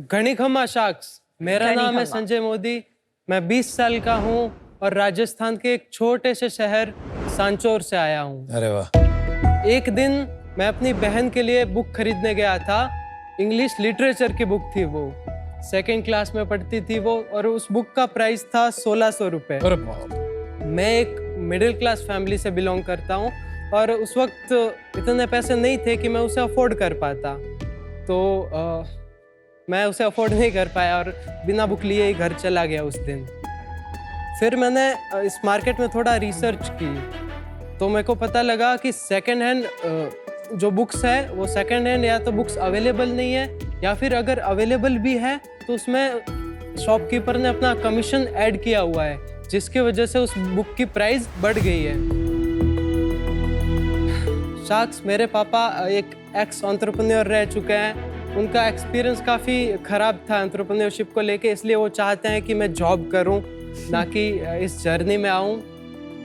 घनी खम्मा शाख्स। मेरा नाम है संजय मोदी। मैं 20 साल का हूँ और राजस्थान के एक छोटे से शहर सांचौर से आया हूँ। अरे वाह। एक दिन मैं अपनी बहन के लिए बुक खरीदने गया था। इंग्लिश लिटरेचर की बुक थी वो। 2nd क्लास में पढ़ती थी वो और उस बुक का प्राइस था 1600 रुपये। अरे बाप। मैं एक मिडिल क्लास फैमिली से बिलोंग करता हूँ और उस वक्त इतने पैसे नहीं थे कि मैं उसे अफोर्ड कर पाता। तो मैं उसे अफोर्ड नहीं कर पाया और बिना बुक लिए ही घर चला गया उस दिन। फिर मैंने इस मार्केट में थोड़ा रिसर्च की तो मेरे को पता लगा कि सेकंड हैंड जो बुक्स है वो सेकंड हैंड या तो बुक्स अवेलेबल नहीं है या फिर अगर अवेलेबल भी है तो उसमें शॉपकीपर ने अपना कमीशन ऐड किया हुआ है, जिसकी वजह से उस बुक की प्राइस बढ़ गई है। शाख्स, मेरे पापा एक एक्स एंटरप्रेन्योर रह चुके हैं। उनका एक्सपीरियंस काफ़ी ख़राब था एंटरप्रेन्योरशिप को लेके, इसलिए वो चाहते हैं कि मैं जॉब करूं ना कि इस जर्नी में आऊं।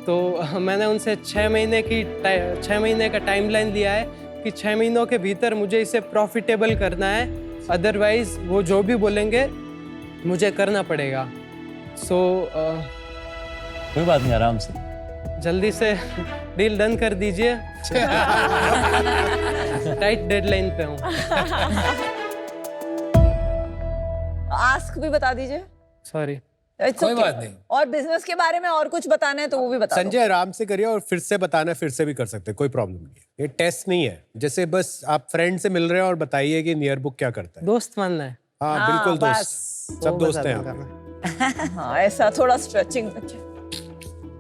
तो मैंने उनसे 6 महीने का टाइमलाइन लिया है कि 6 महीनों के भीतर मुझे इसे प्रॉफिटेबल करना है, अदरवाइज वो जो भी बोलेंगे मुझे करना पड़ेगा। कोई बात नहीं, आराम से। जल्दी से डील डन कर दीजिए। टाइट डेडलाइन पे हूँ। आस्क भी बता दीजिए। सॉरी। कोई बात नहीं। और बिजनेस के बारे में और कुछ बताना है तो वो भी बता संजय, आराम से करिए और फिर से बताना फिर से भी कर सकते हैं, कोई प्रॉब्लम नहीं है। ये टेस्ट नहीं है, जैसे बस आप फ्रेंड से मिल रहे हैं और बताइए कि नियर बुक क्या करता है। दोस्त मानना है। हाँ बिल्कुल दोस्त, सब दोस्त हैं आप। हाँ, ऐसा थोड़ा स्ट्रेचिंग।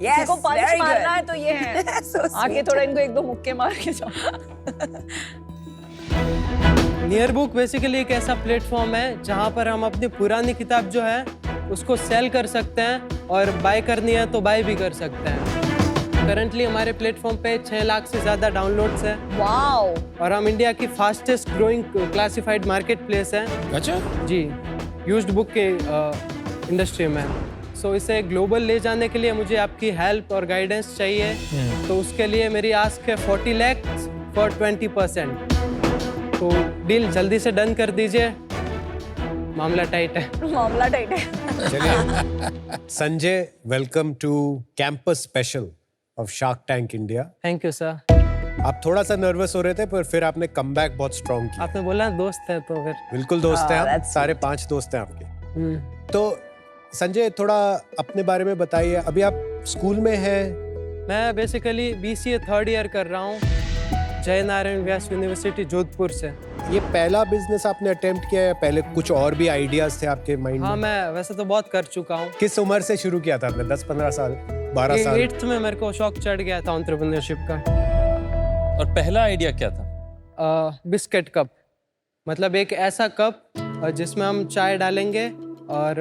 Yes, को पंच very मारना good. है तो ये है। So आगे sweet. थोड़ा इनको 1-2 मुक्के मार के जाओ। नियर बुक बेसिकली एक ऐसा प्लेटफॉर्म है जहाँ पर हम अपनी पुरानी किताब जो है उसको सेल कर सकते हैं और बाय करनी है तो बाय भी कर सकते हैं। करंटली हमारे प्लेटफॉर्म पे 6 लाख से ज़्यादा डाउनलोड्स है। वाओ। और हम इंडिया की fastest growing classified market place है। अच्छा जी, यूज्ड बुक के इंडस्ट्री में। सो इसे ग्लोबल ले जाने के लिए मुझे आपकी हेल्प और गाइडेंस चाहिए। तो उसके लिए मेरी आस्क है 40 लाख फॉर 20%। तो डील जल्दी से डन कर दीजिए, मामला टाइट है। मामला टाइट है। चलिए Sanjay, welcome to campus special of Shark Tank India. Thank you sir. आप थोड़ा सा नर्वस हो रहे थे पर फिर आपने कमबैक बहुत स्ट्रॉन्ग किया। आपने बोला दोस्त है तो फिर बिल्कुल दोस्त हैं आप, that's सारे 5 दोस्त हैं आपके। तो संजय, थोड़ा अपने बारे में बताइए। अभी आप स्कूल में हैं? मैं बेसिकली BCA 3rd ईयर कर रहा हूँ, जय नारायण व्यास यूनिवर्सिटी जोधपुर से। ये पहला बिजनेस आपने अटेम्प्ट किया है? पहले कुछ और भी आइडियाज थे आपके माइंड में? हाँ, मैं वैसे तो बहुत कर चुका हूँ। किस उम्र से शुरू किया था आपने? 10-15 साल, 12 साल? 8th में मेरे को शौक चढ़ गया था एंटरप्रेन्योरशिप का। और पहला आइडिया क्या था? बिस्किट कप, मतलब एक ऐसा कप जिसमें हम चाय डालेंगे और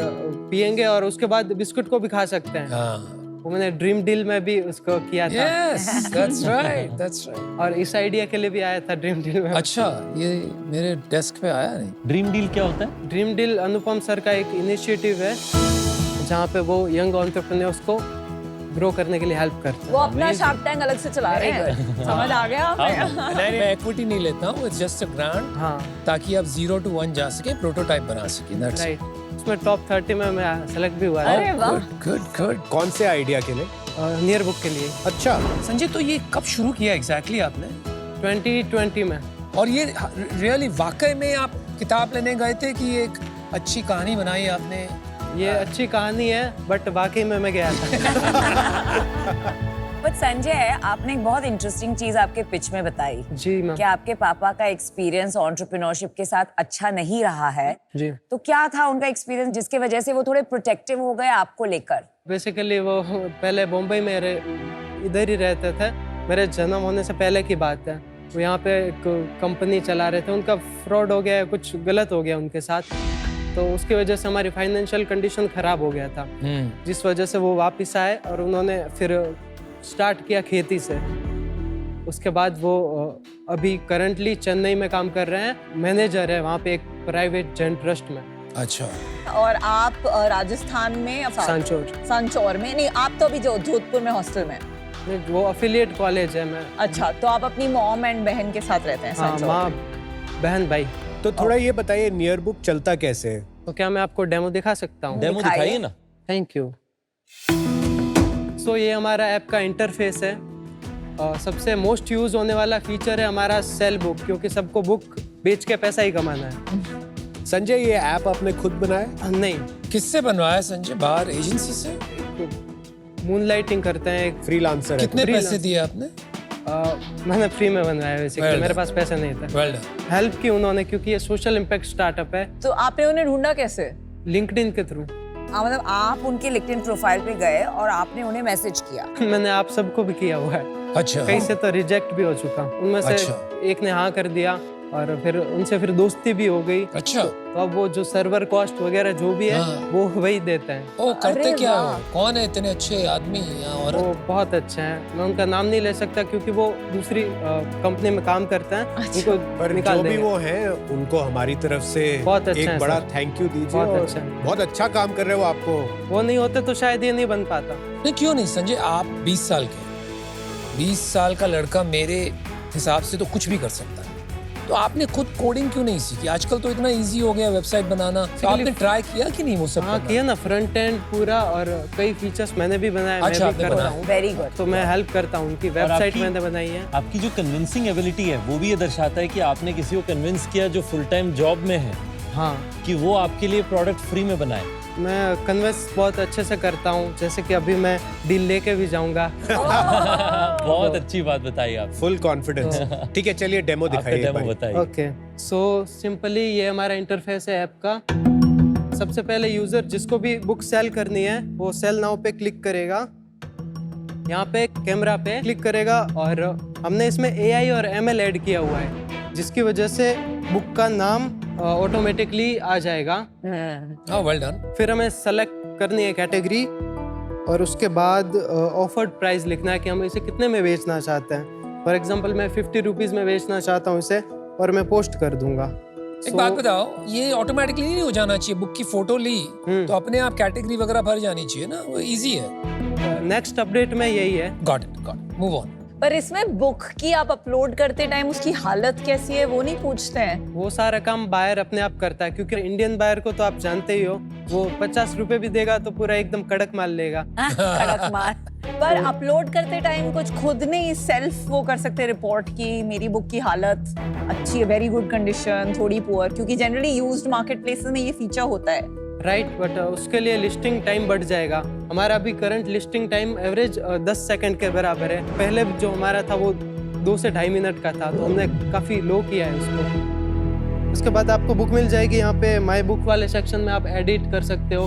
पियेंगे और उसके बाद बिस्कुट को भी खा सकते हैं। हाँ। वो मैंने ड्रीम डील में भी उसको किया था। Yes, that's right, that's right. और इस आइडिया के लिए भी आया था ड्रीम डील में। अच्छा, ये मेरे डेस्क पे आया नहीं। ड्रीम डील क्या होता है? ड्रीम डील अनुपम सर का एक इनिशिएटिव है जहाँ पे वो यंग एंटरप्रेन्योर्स को ग्रो करने के लिए हेल्प करते हैं। वो अपना शार्क टैंक अलग से चला रहे हैं। समझ आ गया? नहीं, मैं इक्विटी नहीं लेता हूँ, इट्स जस्ट अ ग्रांट, हाँ ताकि आप 0 to 1 जा सके, प्रोटोटाइप बना सके। That's it. राइट। उसमें टॉप 30 में मैं सेलेक्ट भी हुआ अरे था। वाह। Good, good. कौन से आइडिया के लिए? नियर बुक के लिए। अच्छा, संजय, तो ये कब शुरू किया एग्जैक्टली आपने? 2020 में। और ये रियली वाकई में आप किताब लेने गए थे कि एक अच्छी कहानी बनाई आपने? ये अच्छी कहानी है बट वाकई में मैं गया था। बट संजय, आपने एक बहुत इंटरेस्टिंग चीज आपके पिच में बताई जी मैम। कि आपके पापा का एक्सपीरियंस एंटरप्रेन्योरशिप के साथ अच्छा नहीं रहा है। जी, तो क्या था उनका एक्सपीरियंस जिसके वजह से वो थोड़े प्रोटेक्टिव हो गए आपको लेकर? बेसिकली वो पहले बम्बई में इधर ही रहते थे। मेरे जन्म होने से पहले की बात है। वो यहाँ पे एक कंपनी चला रहे थे, उनका फ्रॉड हो गया, कुछ गलत हो गया उनके साथ। तो उसकी वजह से हमारी फाइनेंशियल कंडीशन खराब हो गया था, जिस वजह से वो वापस आए और उन्होंने फिर स्टार्ट किया खेती से। उसके बाद वो अभी करंटली चेन्नई में काम कर रहे हैं, मैनेजर है वहाँ पे एक प्राइवेट जैन ट्रस्ट में। अच्छा। और आप राजस्थान में? सांचौर में नहीं, आप तो अभी जोधपुर में हॉस्टल में। नहीं, वो अफिलिएट कॉलेज है। मैं अच्छा, तो आप अपनी मॉम एंड बहन के साथ रहते हैं हाँ, सांचौर माँ में? बहन भाई। तो थोड़ा ये बताइए नियर बुक चलता कैसे है? तो क्या मैं आपको डेमो दिखा सकता हूँ? डेमो दिखाइए ना। Thank you. सो ये हमारा ऐप का इंटरफेस है। सबसे मोस्ट यूज होने वाला फीचर है हमारा सेल बुक, क्योंकि सबको बुक बेच के पैसा ही कमाना है। संजय ये ऐप आपने खुद बनाया? नहीं, किससे बनवाया संजय? बाहर एजेंसी से? मूनलाइटिंग करते हैं एक फ्रीलांसर है। कितने पैसे दिए आपने? मैंने फ्री में बनवाया बेसिकली, Well मेरे पास पैसे नहीं थे। Well done. हेल्प की उन्होंने, क्योंकि ये सोशल इम्पैक्ट स्टार्टअप है। तो आपने उन्हें ढूंढा कैसे? लिंक्डइन के थ्रू। मतलब आप उनके लिंक्डइन प्रोफाइल पे गए और आपने उन्हें मैसेज किया। मैंने आप सबको भी किया हुआ है। अच्छा। कई से तो रिजेक्ट भी हो चुका, उनमें से अच्छा। एक ने हाँ कर दिया और फिर उनसे फिर दोस्ती भी हो गई। अच्छा। तो अब वो जो सर्वर कॉस्ट वगैरह जो भी है हाँ। वो वही देते हैं। ओ करते अरे क्या वाह। हो? कौन है इतने अच्छे आदमी या वो औरत? बहुत अच्छे हैं, मैं उनका नाम नहीं ले सकता क्योंकि वो दूसरी कंपनी में काम करते हैं। अच्छा। उनको पर निकाल जो भी देंगे। वो हैं उनको हमारी तरफ से बहुत अच्छा एक है बड़ा सर। थैंक यू दीजिए। बहुत और अच्छा है। बहुत अच्छा काम कर रहे हो आपको। वो नहीं होते तो शायद ये नहीं बन पाता। नहीं क्यों नहीं संजय, आप 20 साल के, 20 साल का लड़का मेरे हिसाब से तो कुछ भी कर सकता है। तो आपने खुद कोडिंग क्यों नहीं सीखी? आजकल तो इतना इजी हो गया वेबसाइट बनाना। तो आपने ट्राई किया कि नहीं वो सब हाँ करना? किया ना, फ्रंट एंड पूरा, और कई फीचर्स मैंने भी बनाए, अच्छा, मैं आपने भी करता बनाए। हूँ। Very good. तो मैं हेल्प करता हूँ, उनकी वेबसाइट आपकी- मैंने बनाई है। आपकी जो कन्विंसिंग एबिलिटी है वो भी ये दर्शाता है कि आपने किसी को कन्विंस किया जो फुल टाइम जॉब में है हाँ, कि वो आपके लिए प्रोडक्ट फ्री में बनाए। मैं कन्विंस बहुत अच्छे से करता हूँ, जैसे कि अभी मैं डील लेके भी जाऊंगा। बहुत अच्छी बात बताई आप। Full confidence. ठीक है, चलिए डेमो आपका दिखाइए। डेमो भाई। बताइए। ओके, सो सिंपली ये हमारा इंटरफेस है ऐप का। सबसे पहले यूजर जिसको भी बुक सेल करनी है वो सेल नाउ पे क्लिक करेगा, यहाँ पे कैमरा पे क्लिक करेगा, और हमने इसमें AI और ML ऐड किया हुआ है, जिसकी वजह से बुक का नाम ऑटोमेटिकली आ जाएगा। हाँ वेल डन। फिर हमें सेलेक्ट करनी है कैटेगरी, और उसके बाद ऑफर्ड प्राइस लिखना है कि हम इसे कितने में बेचना चाहते हैं। फॉर एग्जांपल मैं 50 रुपीज़ में बेचना चाहता हूँ इसे, और मैं पोस्ट कर दूंगा। एक बात बताओ, ये ऑटोमेटिकली नहीं हो जाना चाहिए? बुक की फोटो ली तो अपने आप कैटेगरी वगैरह भर जानी चाहिए ना, वो इजी है। नेक्स्ट अपडेट में यही है। Got it, move on. पर इसमें बुक की आप अपलोड करते टाइम उसकी हालत कैसी है वो नहीं पूछते हैं? वो सारा काम बायर अपने आप करता है, क्योंकि इंडियन बायर को तो आप जानते ही हो, वो 50 रुपए भी देगा तो पूरा एकदम कड़क माल लेगा। कड़क मार। पर अपलोड करते टाइम कुछ खुद नहीं सेल्फ वो कर सकते रिपोर्ट की मेरी बुक की हालत अच्छी है, वेरी गुड कंडीशन, थोड़ी पुअर? क्योंकि जनरली यूज्ड मार्केट प्लेसेस में ये फीचर होता है। राइट, बट उसके लिए लिस्टिंग टाइम बढ़ जाएगा। हमारा अभी current listing time average 10 second के बराबर है। पहले जो हमारा था वो 2 से 2.5 मिनट का था, तो हमने काफ़ी लो किया है उसको। उसके बाद आपको बुक मिल जाएगी, यहाँ पे माई बुक वाले सेक्शन में आप एडिट कर सकते हो।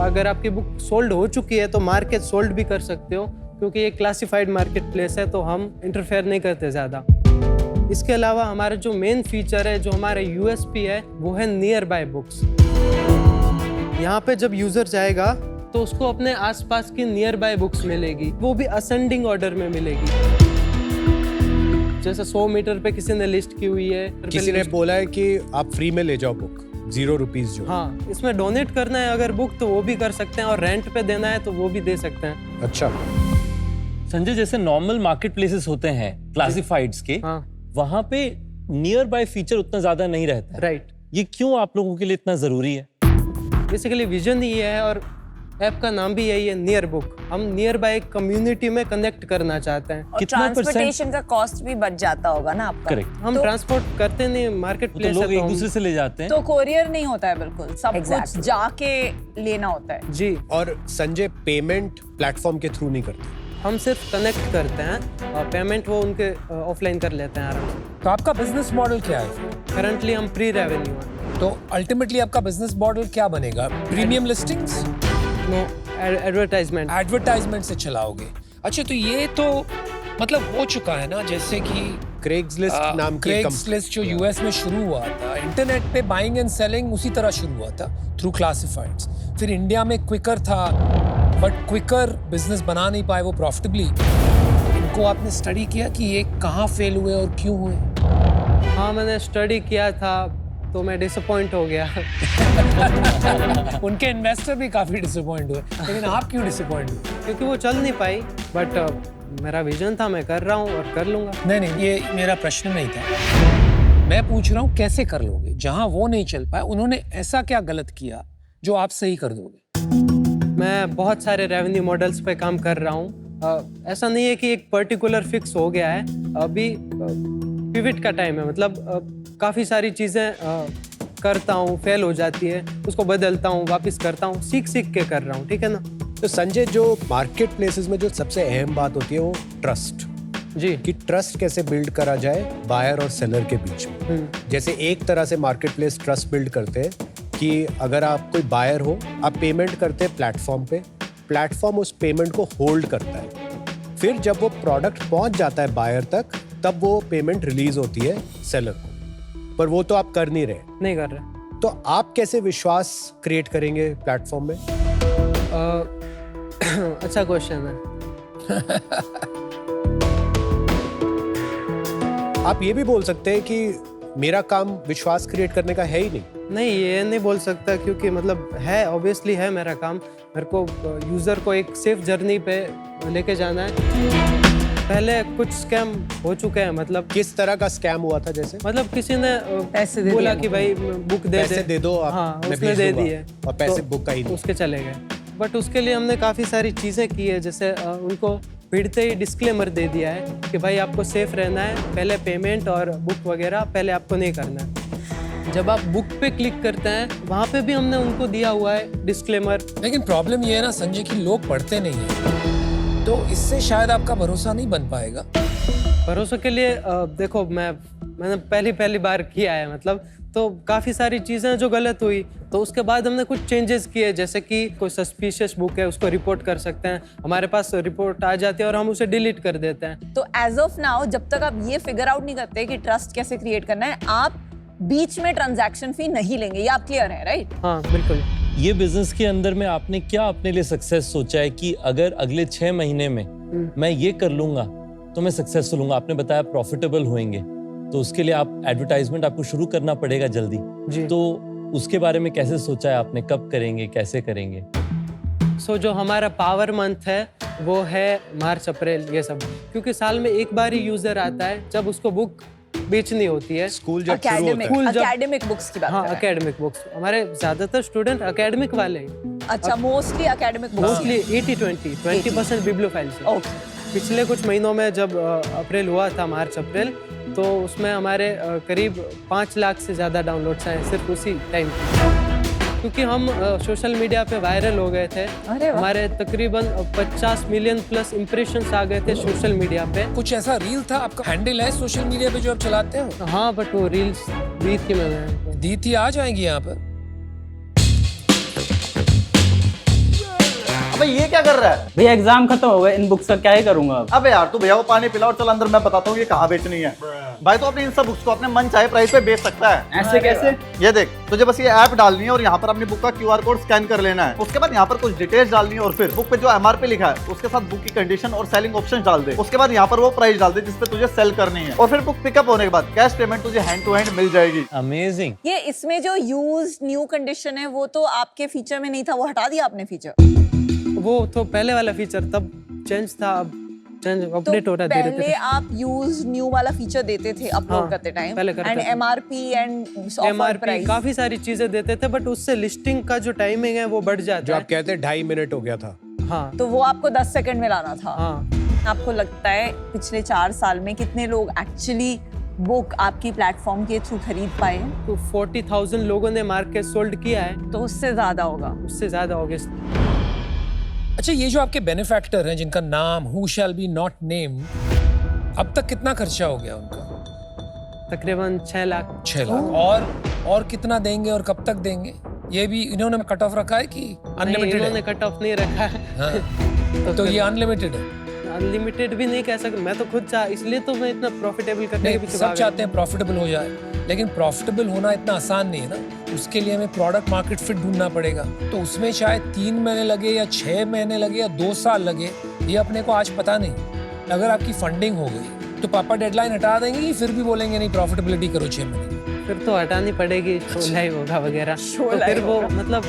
अगर आपकी बुक सोल्ड हो चुकी है तो मार्केट सोल्ड भी कर सकते हो, क्योंकि ये क्लासिफाइड मार्केट प्लेस है, तो हम इंटरफेयर नहीं करते ज़्यादा। इसके अलावा हमारा जो मेन फीचर है, जो हमारा USP है, वो है नियर बाय बुक्स। यहाँ पे जब यूजर जाएगा तो उसको अपने आसपास की नियर बाय बुक्स मिलेगी, वो भी असेंडिंग ऑर्डर में मिलेगी। जैसे 100 मीटर पे किसी ने लिस्ट की हुई है, किसी ने बोला है कि आप फ्री में ले जाओ बुक, 0 रुपीज जो। हाँ, इसमें डोनेट करना है अगर बुक तो वो भी कर सकते हैं, और रेंट पे देना है तो वो भी दे सकते हैं। अच्छा संजय, जैसे नॉर्मल मार्केट प्लेसेस होते हैं क्लासिफाइड्स के, हाँ, वहां पे नियर बाय फीचर उतना ज्यादा नहीं रहता है। राइट। ये क्यों आप लोगों के लिए इतना जरूरी है? बेसिकली विजन ही है, और ऐप का नाम भी यही है, नियर बुक। हम नियर बाय कम्युनिटी में कनेक्ट करना चाहते हैं। और कितना ट्रांसपोर्टेशन का कॉस्ट भी बच जाता होगा ना आपका? करेक्ट। हम ट्रांसपोर्ट करते नहीं, मार्केट तो प्लेस लोग है एक तो दूसरे से ले जाते हैं। तो कोरियर नहीं होता है बिल्कुल, सब Exactly. कुछ जाके लेना होता है। जी, और संजय पेमेंट प्लेटफॉर्म के थ्रू नहीं करते? हम सिर्फ कनेक्ट करते हैं, और पेमेंट वो उनके ऑफलाइन कर लेते हैं आराम से। तो आपका बिजनेस मॉडल क्या है? करंटली हम प्री रेवेन्यू हैं। तो अल्टीमेटली आपका बिजनेस मॉडल क्या बनेगा? Premium listings, no advertisement. Advertisement से चलाओगे? अच्छा, तो ये तो मतलब हो चुका है ना, जैसे कि क्रेग्सलिस्ट नाम की क्रेग्सलिस्ट जो यूएस में शुरू हुआ था, इंटरनेट पे बाइंग एंड सेलिंग उसी तरह शुरू हुआ था थ्रू क्लासिफाइड्स। फिर इंडिया में क्विकर था, बट क्विकर बिजनेस बना नहीं पाए वो प्रॉफिटेबली। इनको आपने स्टडी किया कि ये कहाँ फेल हुए और क्यों हुए? हाँ, मैंने स्टडी किया था, तो मैं डिसअपॉइंट हो गया। उनके इन्वेस्टर भी काफी डिसअपॉइंट हुए, लेकिन आप क्यों डिसअपॉइंट हुए? क्योंकि वो चल नहीं पाई, बट मेरा विजन था, मैं कर रहा हूँ और कर लूँगा। नहीं, ये मेरा प्रश्न नहीं था। मैं पूछ रहा हूँ कैसे कर लोगे? जहां वो नहीं चल पाए, उन्होंने ऐसा क्या गलत किया जो आप सही कर दोगे? मैं बहुत सारे रेवेन्यू मॉडल्स पे काम कर रहा हूँ। ऐसा नहीं है कि एक पर्टिकुलर फिक्स हो गया है। अभी पिवट का टाइम है, मतलब काफ़ी सारी चीज़ें करता हूँ, फेल हो जाती है, उसको बदलता हूँ, वापस करता हूँ, सीख सीख के कर रहा हूँ, ठीक है ना। तो संजय, जो मार्केट प्लेसेस में जो सबसे अहम बात होती है वो ट्रस्ट, जी। कि ट्रस्ट कैसे बिल्ड करा जाए बायर और सेलर के बीच में। जैसे एक तरह से मार्केट प्लेस ट्रस्ट बिल्ड करते हैं कि अगर आप कोई बायर हो, आप पेमेंट करते हैं प्लेटफॉर्म पे, प्लेटफॉर्म उस पेमेंट को होल्ड करता है, फिर जब वो प्रोडक्ट पहुंच जाता है बायर तक, तब वो पेमेंट रिलीज होती है सेलर को। पर वो तो आप कर नहीं रहे। नहीं कर रहे। तो आप कैसे विश्वास क्रिएट करेंगे प्लेटफॉर्म में? अच्छा क्वेश्चन है। आप ये भी बोल सकते हैं कि मेरा काम विश्वास क्रिएट करने का है ही नहीं। नहीं, ये नहीं बोल सकता, क्योंकि मतलब है, ऑब्वियसली है मेरा काम। मेरे को यूज़र को एक सेफ जर्नी पे लेके जाना है। पहले कुछ स्कैम हो चुके हैं, मतलब किस तरह का स्कैम हुआ था? जैसे मतलब किसी ने पैसे दे बोला दिए कि भाई बुक पैसे दे दो आप, हाँ, मैं उसने भेज दे दूंगा, दिए और पैसे तो बुक का ही नहीं। उसके चले गए। बट उसके लिए हमने काफ़ी सारी चीज़ें की है, जैसे उनको भिड़ते ही डिस्क्लेमर दे दिया है कि भाई आपको सेफ रहना है, पहले पेमेंट और बुक वगैरह पहले आपको नहीं करना है। जब आप बुक पे क्लिक करते हैं, वहाँ पे भी हमने उनको दिया हुआ है डिस्क्लेमर। लेकिन प्रॉब्लम ये है ना संजय कि लोग पढ़ते नहीं है, तो इससे शायद आपका भरोसा नहीं बन पाएगा। भरोसे के लिए देखो, मैंने पहली बार किया है, मतलब तो काफ़ी सारी चीज़ें जो गलत हुई, तो उसके बाद हमने कुछ चेंजेस किए, जैसे कि कोई सस्पिशियस बुक है उसको रिपोर्ट कर सकते हैं, हमारे पास रिपोर्ट आ जाती है और हम उसे डिलीट कर देते हैं। तो एज ऑफ नाउ, जब तक आप ये फिगर आउट नहीं करते कि ट्रस्ट कैसे क्रिएट करना है, आप बीच में ट्रांजैक्शन फी नहीं लेंगे, ये आप क्लियर है, राइट? हाँ बिल्कुल। ये बिजनेस के अंदर में आपने क्या अपने लिए सक्सेस सोचा है कि अगर अगले 6 महीने में मैं ये कर लूंगा तो मैं सक्सेसफुल हूंगा? आपने बताया प्रॉफिटेबल होंगे, तो उसके लिए आप एडवर्टाइजमेंट आपको शुरू करना पड़ेगा जल्दी जी। तो उसके बारे में कैसे सोचा है आपने? कब करेंगे, कैसे करेंगे? जो हमारा पावर मंथ है वो है मार्च अप्रैल, ये सब, क्योंकि साल में एक बार ही यूजर आता है जब उसको बुक बेचनी होती है। स्कूल जब शुरू होता है। स्कूल जब- एकेडमिक बुक्स की बात हाँ, कर रहे हैं। एकेडमिक बुक्स, हमारे ज्यादातर स्टूडेंट एकेडमिक वाले हैं। अच्छा, mostly academic books. Mostly 80-20% bibliophile से। ओके। पिछले कुछ महीनों में जब अप्रैल हुआ था, मार्च अप्रैल, तो उसमें हमारे करीब 5 लाख से ज़्यादा डाउनलोड्स आए सिर्फ उसी टाइम, क्योंकि हम सोशल मीडिया पे वायरल हो गए थे। अरे वाह। हमारे तकरीबन 50 मिलियन प्लस इम्प्रेशंस आ गए थे सोशल मीडिया पे। कुछ ऐसा रील था, आपका हैंडल है सोशल मीडिया पे जो आप चलाते हो? हाँ, बट वो रील्स दी थी मैंने। दी थी, आ जाएंगी यहाँ पर। अबे ये क्या कर रहा है? भैया एग्जाम खत्म हो गए, इन बुक्स का क्या ही करूंगा अब। अबे यार, तू भैया को पानी पिला और चल अंदर, मैं बताता हूँ ये कहाँ बेचनी है। भाई तो अपनी इन सब बुक्स को अपने मन चाहे प्राइस पे बेच सकता है। ऐसे कैसे? ये देख, तुझे बस ये ऐप डालनी है और यहाँ पर अपनी बुक का QR कोड स्कैन कर लेना है। उसके बाद यहाँ पर कुछ डिटेल्स डालनी है और फिर बुक पे जो MRP लिखा है उसके साथ बुक की कंडीशन और सेलिंग ऑप्शन डाल दे। उसके बाद यहाँ पर वो प्राइस डाल दे जिसपे तुझे सेल करनी है, और फिर बुक पिकअप होने के बाद कैश पेमेंट तुझे हैंड टू हैंड मिल जाएगी। अमेजिंग। ये इसमें जो यूज न्यू कंडीशन है वो तो आपके फीचर में नहीं था, वो हटा दिया आपने फीचर। वो तो पहले वाला फीचर तब चेंज था, अब चेंज तो अपडेट हो रहा है पहले आप यूज न्यू वाला फीचर देते थे अपलोड हाँ, करते टाइम, पहले करते एंड थे। MRP and offer MRP price. काफी सारी चीजें देते थे, बट उससे लिस्टिंग का जो टाइमिंग है वो बढ़ जो जाता आप है। कहते हैं 2.5 मिनट हो गया था। हाँ तो वो आपको 10 सेकंड में लाना था। हाँ। आपको लगता है पिछले 4 साल में कितने लोग एक्चुअली बुक आपकी प्लेटफॉर्म के थ्रू खरीद पाए हैं? तो 40,000 लोगों ने मार्केट सोल्ड किया है, तो उससे ज्यादा होगा। उससे ज्यादा हो गया। अच्छा, ये जो आपके बेनिफैक्टर हैं जिनका नाम who shall be not name, अब तक कितना खर्चा हो गया उनका? तकरीबन 6 लाख। 6 लाख। और कितना देंगे और कब तक देंगे? ये भी इन्होंने कट ऑफ रखा है कि नहीं, अनलिमिटेड इन्होंने है? कट ऑफ नहीं रखा है। हाँ। तो ये अनलिमिटेड है। अनलिमिटेड भी नहीं कह सकते, मैं तो खुद चाह, इसलिए तो मैं इतना प्रॉफिटेबल करने के नहीं, पीछे सब भागा चाहते हैं प्रॉफिटेबल हो जाए, लेकिन प्रॉफिटेबल होना इतना आसान नहीं है ना। उसके लिए हमें प्रोडक्ट मार्केट फिट ढूंढना पड़ेगा, तो उसमें शायद 3 महीने लगे या 6 महीने लगे या 2 साल लगे, ये अपने को आज पता नहीं। अगर आपकी फंडिंग हो गई तो पापा डेडलाइन हटा देंगे कि फिर भी बोलेंगे नहीं प्रॉफिटेबिलिटी करो 6 महीने? फिर तो हटानी पड़ेगी, शो लाइव होगा वगैरह, तो फिर वो मतलब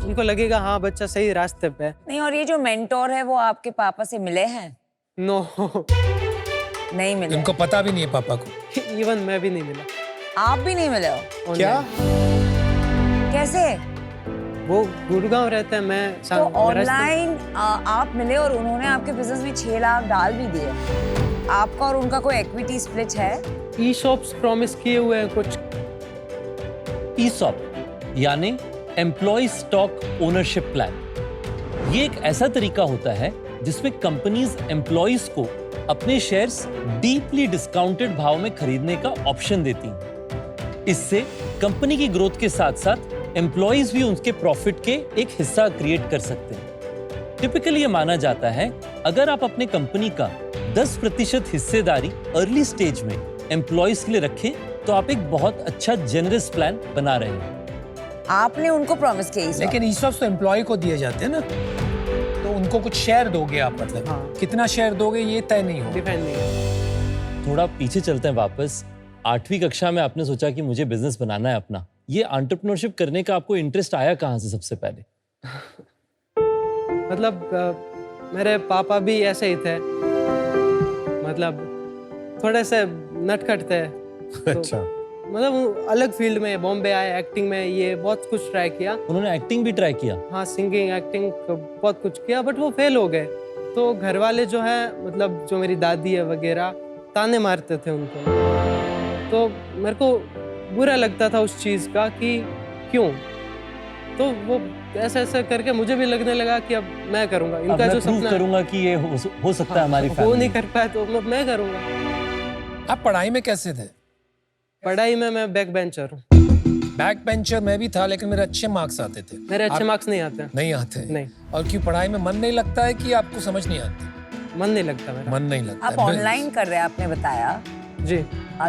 उनको लगेगा हाँ बच्चा सही रास्ते पे है। नहीं, और ये जो मेंटोर है वो आपके पापा से मिले हैं? नो। नहीं मिले। इनको पता भी नहीं है पापा को। इवन मैं भी नहीं मिला। आप भी नहीं मिले हो? क्या? कैसे? वो गुड़गांव रहता है, मैं तो ऑनलाइन आप मिले और उन्होंने आपके बिजनेस में 6 लाख डाल भी दिए। आपका और उनका कोई इक्विटी स्प्लिट है? ई शॉप्स प्रॉमिस किए हुए हैं कुछ। ईसॉप यानी एम्प्लॉय स्टॉक ओनरशिप प्लान, ये एक ऐसा तरीका होता है जिसमें कंपनीज एम्प्लॉयज को अपने शेयर्स डीपली डिस्काउंटेड भाव में खरीदने का ऑप्शन देती हैं। इससे कंपनी की ग्रोथ के साथ साथ एम्प्लॉयज भी उनके प्रॉफिट के एक हिस्सा क्रिएट कर सकते हैं। टिपिकली ये माना जाता है अगर आप अपने कंपनी का 10% हिस्सेदारी अर्ली स्टेज में एम्प्लॉयज के लिए रखें तो आप एक बहुत अच्छा जेनरस प्लान बना रहे हैं। आपने उनको प्रॉमिस किया ESOP? लेकिन ESOPs तो एम्प्लॉय को दिए जाते हैं ना, तो उनको कुछ शेयर दोगे आप, मतलब हाँ। कितना शेयर दोगे ये तय नहीं हो। डिपेंड नहीं है। थोड़ा पीछे चलते हैं वापस। 8वीं कक्षा में आपने सोचा कि मुझे बिजनेस बनाना है अपना। ये एंटरप्रेन्योरशिप करने का आपको इंटरेस्ट आया कहाँ से सबसे पहले? मतलब मेरे पापा भी ऐसे ही थे, मतलब थोड़े से नटखट थे। अच्छा। मतलब अलग फील्ड में, बॉम्बे आए, एक्टिंग में, ये बहुत कुछ ट्राई किया। उन्होंने एक्टिंग भी ट्राई किया? हाँ, सिंगिंग, एक्टिंग, बहुत कुछ किया, बट वो फेल हो गए। तो घर वाले जो है, मतलब जो मेरी दादी है वगैरह, ताने मारते थे उनको। तो मेरे को बुरा लगता था उस चीज़ का कि क्यों। तो वो ऐसे ऐसे करके मुझे भी लगने लगा कि अब मैं करूँगा इनका मैं जो प्रूव सपना करूंगा कि ये हो सकता है हमारी वो फैमिली नहीं कर पाया तो मैं करूँगा। आप पढ़ाई में कैसे थे? पढ़ाई में मैं बैक बेंचर हूँ। बैक बेंचर मैं भी था, लेकिन मेरे अच्छे मार्क्स आते थे। मेरे अच्छे मार्क्स नहीं आते। नहीं आते? नहीं। और क्यों, पढ़ाई में मन नहीं लगता है कि आपको समझ नहीं आती? मन नहीं लगता मेरा। मन नहीं लगता आप है। ऑनलाइन कर रहे हैं आपने बताया, जी।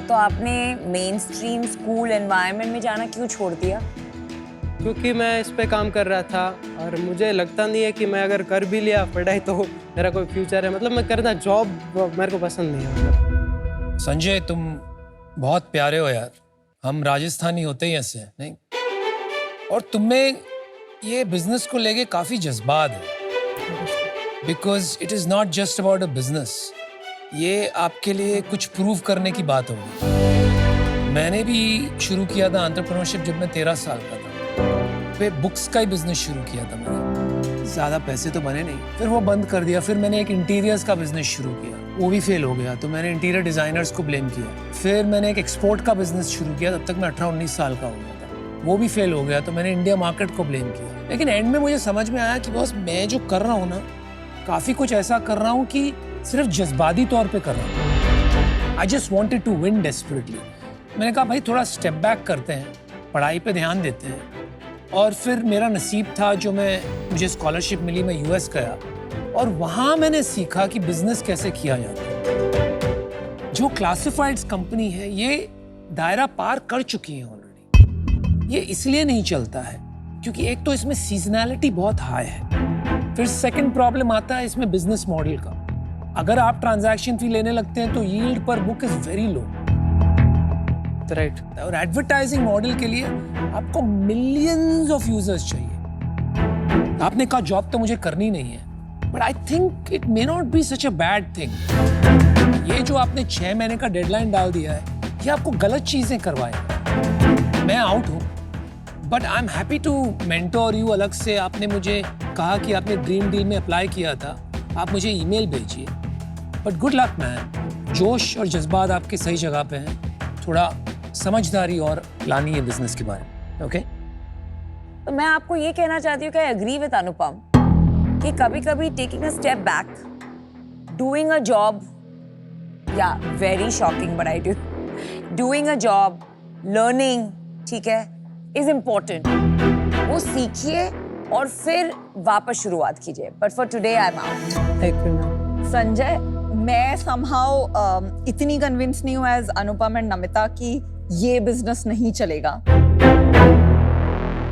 तो आपने मेन स्ट्रीम स्कूल एनवायरनमेंट में जाना क्यों छोड़ दिया? क्योंकि मैं इस पे काम कर रहा था और मुझे लगता नहीं है कि मैं अगर कर भी लिया पढ़ाई तो मेरा कोई फ्यूचर है। मतलब मैं करना जॉब मेरे को पसंद नहीं है। मतलब संजय, तुम बहुत प्यारे हो यार। हम राजस्थानी होते ही ऐसे हैं, नहीं? और तुम्हें ये बिजनेस को लेके काफी जज्बात है, because it is not just about a business. ये आपके लिए कुछ प्रूव करने की बात होगी। मैंने भी शुरू किया था एंटरप्रेन्योरशिप जब मैं 13 साल का था। फिर बुक्स का ही बिजनेस शुरू किया था मैंने। ज़्यादा पैसे तो बने नहीं, फिर वो बंद कर दिया। फिर मैंने एक इंटीरियर्स का बिजनेस शुरू किया, वो भी फेल हो गया, तो मैंने इंटीरियर डिजाइनर्स को ब्लेम किया। फिर मैंने एक एक्सपोर्ट का बिजनेस शुरू किया, तब तक मैं 18-19 साल का हो गया था, वो भी फेल हो गया, तो मैंने इंडिया मार्केट को ब्लेम किया। लेकिन एंड में मुझे समझ में आया कि बस मैं जो कर रहा हूँ ना, काफ़ी कुछ ऐसा कर रहा हूँ कि सिर्फ जज्बाती तौर पे कर रहा हूँ। I just wanted to win desperately. मैंने कहा भाई थोड़ा स्टेप बैक करते हैं, पढ़ाई पे ध्यान देते हैं। और फिर मेरा नसीब था जो मुझे स्कॉलरशिप मिली, मैं यूएस गया और वहाँ मैंने सीखा कि बिजनेस कैसे किया जाता है। जो क्लासिफाइड्स कंपनी है ये दायरा पार कर चुकी है ऑलरेडी। ये इसलिए नहीं चलता है क्योंकि एक तो इसमें सीजनैलिटी बहुत हाई है। फिर सेकंड प्रॉब्लम आता है इसमें बिजनेस मॉडल का। अगर आप ट्रांजैक्शन फी लेने लगते हैं तो यील्ड पर book is very low. Right. और एडवर्टाइजिंग मॉडल के लिए आपको मिलियंस ऑफ यूजर्स चाहिए। आपने कहा जॉब तो मुझे करनी नहीं है, but I think it may not be such a bad thing. ये जो आपने 6 महीने का डेडलाइन डाल दिया है, ये आपको गलत चीजें करवाएगा। मैं आउट हूँ, but I am happy to mentor you. अलग से आपने मुझे कहा कि आपने ड्रीम डील में अप्लाई किया था, आप मुझे ईमेल भेजिए। बट गुड लक मैन, जोश और जज्बात आपके सही जगह पे हैं। थोड़ा समझदारी और लानी है बिजनेस के बारे में, ओके? तो मैं आपको ये कहना चाहती हूँ कि आई एग्री विद अनुपम कि कभी-कभी taking a step back, doing a job, या very shocking but I do, doing a job, learning, ठीक है, इज इम्पोर्टेंट। वो सीखिए और फिर वापस शुरुआत कीजिए। But for today I am out. Thank you. Sanjay, मैं somehow इतनी कन्विंस नहीं हूँ एज अनुपम एंड नमिता कि ये बिजनेस नहीं चलेगा।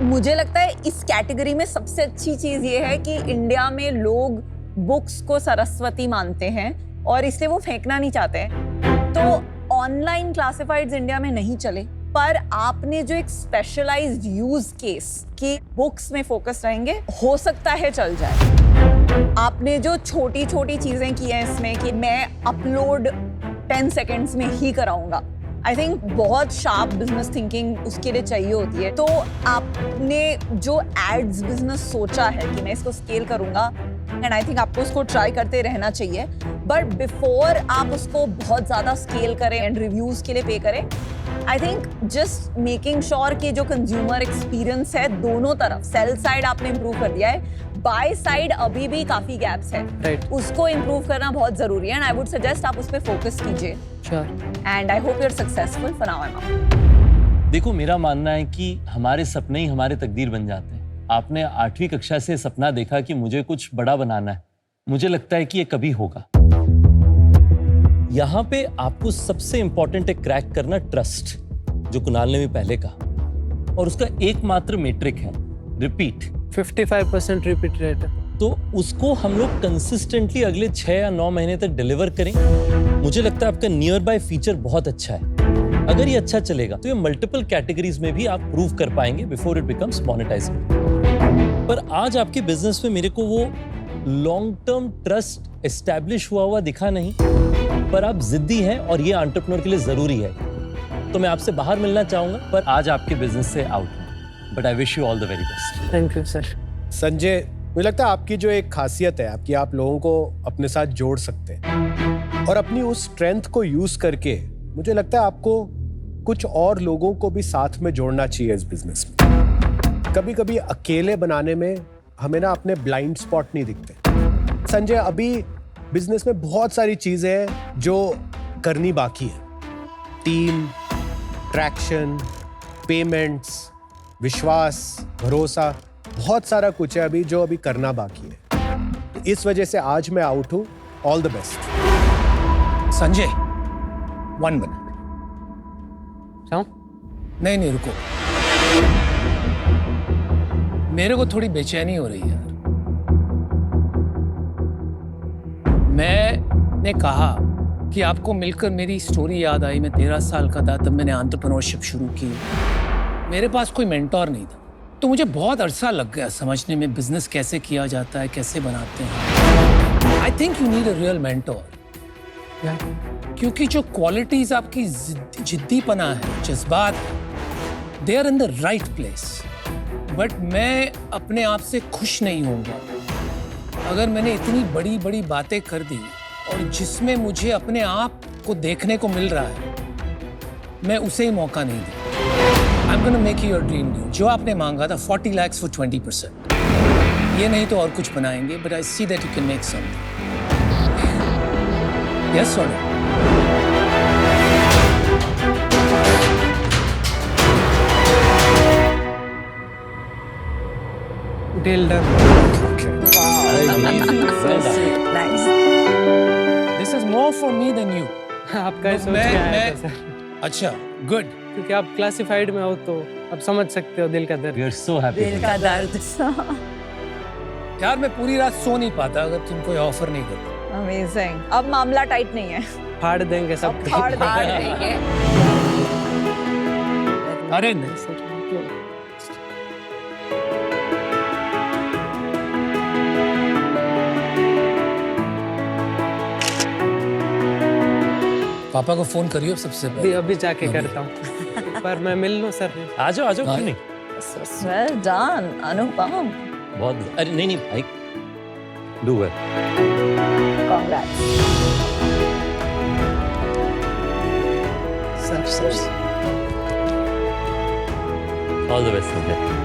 मुझे लगता है इस कैटेगरी में सबसे अच्छी चीज ये है कि इंडिया में लोग बुक्स को सरस्वती मानते हैं और इसलिए वो फेंकना नहीं चाहते। तो ऑनलाइन क्लासिफाइड्स इंडिया में नहीं चले, पर आपने जो एक स्पेशलाइज्ड यूज केस की बुक्स में फोकस रहेंगे, हो सकता है चल जाए। आपने जो छोटी छोटी चीजें की हैं इसमें कि मैं अपलोड 10 सेकेंड्स में ही कराऊंगा, आई थिंक बहुत शार्प बिजनेस थिंकिंग उसके लिए चाहिए होती है। तो आपने जो एड्स बिजनेस सोचा है कि मैं इसको स्केल करूंगा, एंड आई थिंक आपको उसको ट्राई करते रहना चाहिए, बट बिफोर आप उसको बहुत ज्यादा स्केल करें एंड रिव्यूज के लिए पे करें, I think just making sure कि जो कंज्यूमर एक्सपीरियंस है दोनों तरफ, सेल साइड आपने इंप्रूव कर दिया है, बाय साइड अभी भी काफी गैप्स है, Right. उसको इंप्रूव करना बहुत जरूरी है, एंड आई वुड सजेस्ट आप उस पर फोकस कीजिए, sure. And I hope you are successful for now. I देखो, मेरा मानना है कि हमारे सपने ही हमारे तकदीर बन जाते हैं। आपने 8वीं कक्षा से सपना देखा कि मुझे कुछ बड़ा बनाना है, मुझे लगता है कि ये कभी होगा। यहाँ पे आपको सबसे इंपॉर्टेंट है क्रैक करना ट्रस्ट, जो कुणाल ने भी पहले कहा, और उसका एकमात्र मेट्रिक है रिपीट। 55% रिपीट रेट है। तो उसको हम लोग कंसिस्टेंटली अगले 6 या 9 महीने तक डिलीवर करें। मुझे लगता है आपका नियर बाय फीचर बहुत अच्छा है। अगर ये अच्छा चलेगा तो ये मल्टीपल कैटेगरीज में भी आप प्रूव कर पाएंगे बिफोर इट बिकम्स मोनेटाइजेबल। पर आज आपके बिजनेस में मेरे को वो लॉन्ग टर्म ट्रस्ट एस्टैब्लिश हुआ दिखा नहीं, पर आप जिद्दी हैं और ये एंटरप्रेन्योर के लिए जरूरी है। तो मैं आपसे बाहर मिलना चाहूंगा, पर आज आपके बिजनेस से आउट हूं। But I wish you all the very best. Thank you sir. Sanjay, मुझे लगता है आपकी जो एक खासियत है आपकी, आप लोगों को अपने साथ जोड़ सकते हैं और अपनी उस स्ट्रेंथ को यूज करके मुझे लगता है आपको कुछ और लोगों को भी साथ में जोड़ना चाहिए इस बिजनेस में। कभी कभी अकेले बनाने में हमें ना अपने ब्लाइंड स्पॉट नहीं दिखते। संजय, अभी बिजनेस में बहुत सारी चीजें हैं जो करनी बाकी है। टीम, ट्रैक्शन, पेमेंट्स, विश्वास, भरोसा, बहुत सारा कुछ है अभी जो अभी करना बाकी है। तो इस वजह से आज मैं आउट हूं। All the best. Sanjay, 1 minute. जाऊं? नहीं, रुको। मेरे को थोड़ी बेचैनी हो रही है यार। मैंने कहा कि आपको मिलकर मेरी स्टोरी याद आई। मैं 13 साल का था तब मैंने एंटरप्रेन्योरशिप शुरू की। मेरे पास कोई मेंटोर नहीं था, तो मुझे बहुत अरसा लग गया समझने में बिजनेस कैसे किया जाता है, कैसे बनाते हैं। I think you need a real mentor, क्योंकि जो क्वालिटीज आपकी जिद्दीपना है, जज्बात, they are in the right place. But मैं अपने आप से खुश नहीं होऊंगा अगर मैंने इतनी बड़ी बड़ी बातें कर दी और जिसमें मुझे अपने आप को देखने को मिल रहा है, मैं उसे ही मौका नहीं दूं। I'm gonna make you your dream deal. जो आपने मांगा था 40 lakhs for 20%, ये नहीं तो और कुछ बनाएंगे, but I see that you can make something. Yes or no? Deal done. Nice. This is more for me than you. आपका ही सोच के आया था सर, अच्छा, good. क्योंकि आप क्लासिफाइड में हो तो आप समझ सकते हो दिल का दर्द। We are so happy. दिल का दर्द। यार मैं पूरी रात सो नहीं पाता अगर तुम कोई ऑफर नहीं करते। अमेजिंग। अब मामला टाइट नहीं है, फाड़ देंगे सब। अब फाड़ देंगे। अरे नहीं, सर, पापा को फोन करियो सबसे पहले। अभी जाके करता हूँ। पर मैं मिल लूँ सर। आ जाओ क्यों नहीं। Well done, अनुपम। बहुत। अरे नहीं भाई, do well. Congrats. Sir all the best.